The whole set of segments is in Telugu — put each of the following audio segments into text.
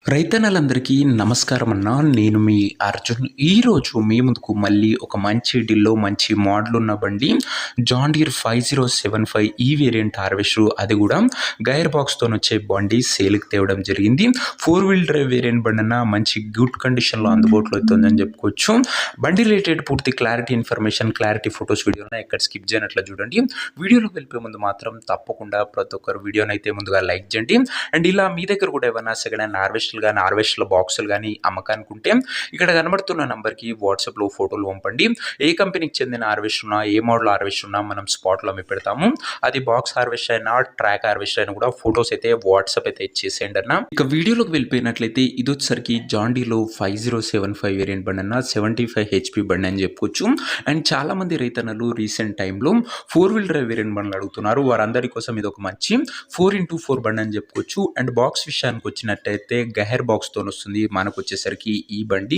రైతన్నలందరికీ నమస్కారం అన్న. నేను మీ అర్జున్. ఈరోజు మీ ముందుకు మళ్ళీ ఒక మంచి డీల్‌లో మంచి మోడల్ ఉన్న బండి జాన్ డీర్ 5075 ఈ వేరియంట్ హార్వెస్టర్, అది కూడా గైర్ బాక్స్‌తోనొచ్చే బండి సేల్‌కి తేవడం జరిగింది. 4 వీల్ డ్రైవ్ వేరియంట్ బండి అన్న, మంచి గుడ్ కండిషన్‌లో అందుబాటులో అవుతుందని చెప్పుకోవచ్చు. బండి రిలేటెడ్ పూర్తి క్లారిటీ ఇన్ఫర్మేషన్, క్లారిటీ ఫోటోస్ వీడియోని ఎక్కడ స్కిప్ చేయనట్ల చూడండి. వీడియోలోకి వెళ్ళిపోయే ముందు మాత్రం తప్పకుండా ప్రతి ఒక్కరు వీడియోనైతే ముందుగా లైక్ చేయండి. అండ్ ఇలా మీ దగ్గర కూడా ఏమైనా సెకండ్ హ్యాండ్ హార్వెస్టర్ల బాక్సులు కానీ అమ్మకానికి ఉంటే ఇక్కడ కనబడుతున్న నంబర్కి వాట్సాప్లో ఫోటోలు పంపండి. ఏ కంపెనీకి చెందిన హార్వెస్టర్ ఉన్నా, ఏ మోడల్ హార్వెస్టర్ ఉన్నా మనం స్పాట్లో అమ్మి పెడతాము. అది బాక్స్ హార్వెస్టర్ అయినా, ట్రాక్ హార్వెస్టర్ అయినా కూడా ఫొటోస్ అయితే వాట్సాప్ అయితే ఇచ్చేసేయండి అన్న. ఇక వీడియోలోకి వెళ్ళిపోయినట్లయితే ఇది వచ్చేసరికి జాన్ డీర్‌లో 5075 వేరియంట్ బండి అన్న, 75 హెచ్పి బండి అని చెప్పుకోవచ్చు. అండ్ చాలా మంది రైతన్నలు రీసెంట్ టైంలో 4 వీల్ డ్రైవ్ వేరియంట్ బండ్లు అడుగుతున్నారు. వారందరి కోసం ఇది ఒక మంచి 4x4 బండి అని చెప్పుకోవచ్చు. అండ్ బాక్స్ విషయానికి వచ్చినట్టయితే గైర్ బాక్స్తో వస్తుంది. మనకు వచ్చేసరికి ఈ బండి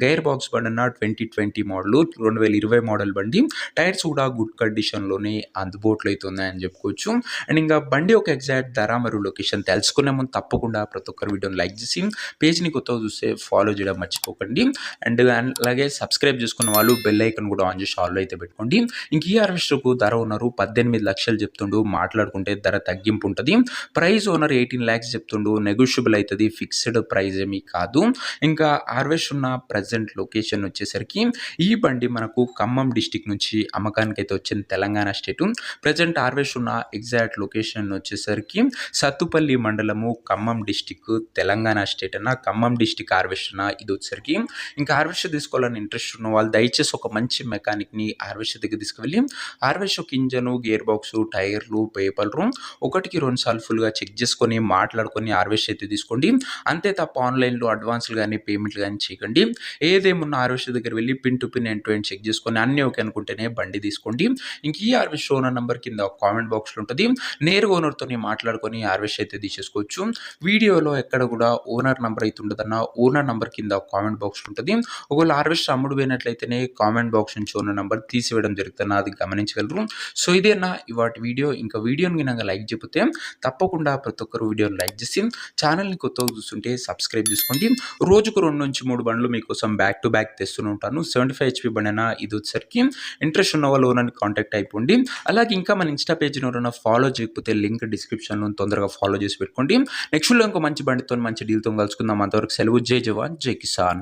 గైర్ బాక్స్ బండి అన్న 2020 మోడల్, 2020 మోడల్ బండి. టైర్స్ కూడా గుడ్ కండిషన్లోనే అందుబాటులో అయితే ఉన్నాయని చెప్పుకోవచ్చు. అండ్ ఇంకా బండి ఒక ఎగ్జాక్ట్ ధర మరియు లొకేషన్ తెలుసుకునే ముందు తప్పకుండా ప్రతి ఒక్కరు వీడియోని లైక్ చేసి పేజ్ని కొత్తగా చూస్తే ఫాలో చేయడం మర్చిపోకండి. అండ్ అలాగే సబ్స్క్రైబ్ చేసుకున్న వాళ్ళు బెల్ ఐకన్ కూడా ఆన్ చేసి ఆల్లో అయితే పెట్టుకోండి. ఇంక ఈ హార్వెస్టర్కు ధర ఓనరు 18 లక్షలు చెప్తుండు. మాట్లాడుకుంటే ధర తగ్గింపు ఉంటుంది. ప్రైస్ ఓనర్ 18 lakhs చెప్తుండు. నెగోషియబుల్ అవుతుంది, ఫిక్స్డ్ ప్రైస్ ఏమీ కాదు. ఇంకా హార్వెస్టర్ ఉన్న ప్రజెంట్ లొకేషన్ వచ్చేసరికి ఈ బండి మనకు ఖమ్మం డిస్టిక్ నుంచి అమ్మకానికి అయితే వచ్చింది, తెలంగాణ స్టేటు. ప్రజెంట్ హార్వెస్టర్ ఉన్న ఎగ్జాక్ట్ లొకేషన్ వచ్చేసరికి సత్తుపల్లి మండలము, ఖమ్మం డిస్టిక్, తెలంగాణ స్టేట్ అన్న. ఖమ్మం డిస్టిక్ హార్వెస్టర్ అన్న ఇది వచ్చేసరికి. ఇంకా హార్వెస్టర్ తీసుకోవాలని ఇంట్రెస్ట్ ఉన్న వాళ్ళు దయచేసి ఒక మంచి మెకానిక్ని హార్వెస్టర్ దగ్గర తీసుకువెళ్ళి హార్వెస్టర్ ఇంజను, గేర్ బాక్సు, టైర్లు, పేపర్లు ఒకటికి 2 సార్లు ఫుల్గా చెక్ చేసుకొని మాట్లాడుకొని హార్వెస్ట్ అయితే తీసుకోండి. అంతే తప్ప ఆన్లైన్లో అడ్వాన్స్లు కానీ పేమెంట్లు కానీ చేయకండి. ఏదేమున్నా హార్వెస్టర్ దగ్గర వెళ్ళి pin to pin end to end check చేసుకొని అన్నీ ఓకే అనుకుంటేనే బండి తీసుకోండి. ఇంక ఈ హార్వెస్టర్ ఓనర్ నెంబర్ కింద కామెంట్ బాక్స్లో ఉంటుంది. నేరుగా ఓనర్తో మాట్లాడుకొని హార్వెస్ట్ అయితే తీసేసుకోవచ్చు. వీడియోలో ఎక్కడ కూడా ఓనర్ నెంబర్ అయితే ఉండదన్న. ఓనర్ నెంబర్ కింద కామెంట్ బాక్స్ ఉంటుంది. ఒకవేళ హార్వెస్టర్ అమ్ముడు పోయినట్లయితేనే కామెంట్ బాక్స్ నుంచి ఓనర్ నెంబర్ తీసివేయడం జరుగుతుంది, అది గమనించగలరు. సో ఇదేనా ఇవాటి వీడియో. ఇంకా వీడియోని కనుక లైక్ చెప్తే తప్పకుండా ప్రతి ఒక్కరు వీడియోని లైక్ చేసి ఛానల్ని కొత్తగా చూస్తుంటే సబ్స్క్రైబ్ చేసుకోండి. రోజుకు 2 నుంచి 3 బండ్లు మీకోసం బ్యాక్ టు బ్యాక్ తెస్తూనే ఉంటాను. 75 హెచ్పి బండి అయినా ఇది వచ్చేసరికి. ఇంట్రెస్ట్ ఉన్న వాళ్ళు ఓనర్ని కాంటాక్ట్ అయిపోండి. అలాగే ఇంకా మన ఇన్స్టా పేజ్ని ఎవరైనా ఫాలో చేయకపోతే లింక్ డిస్క్రిప్షన్లో తొందరగా ఫాలో చేసి పెట్టుకోండి. నెక్స్ట్లో ఇంకో మంచి బండితో మంచి డీల్తో కలుసుకుందాం. అంతవరకు సెలవు. జై జవాన్, జై కిసాన్.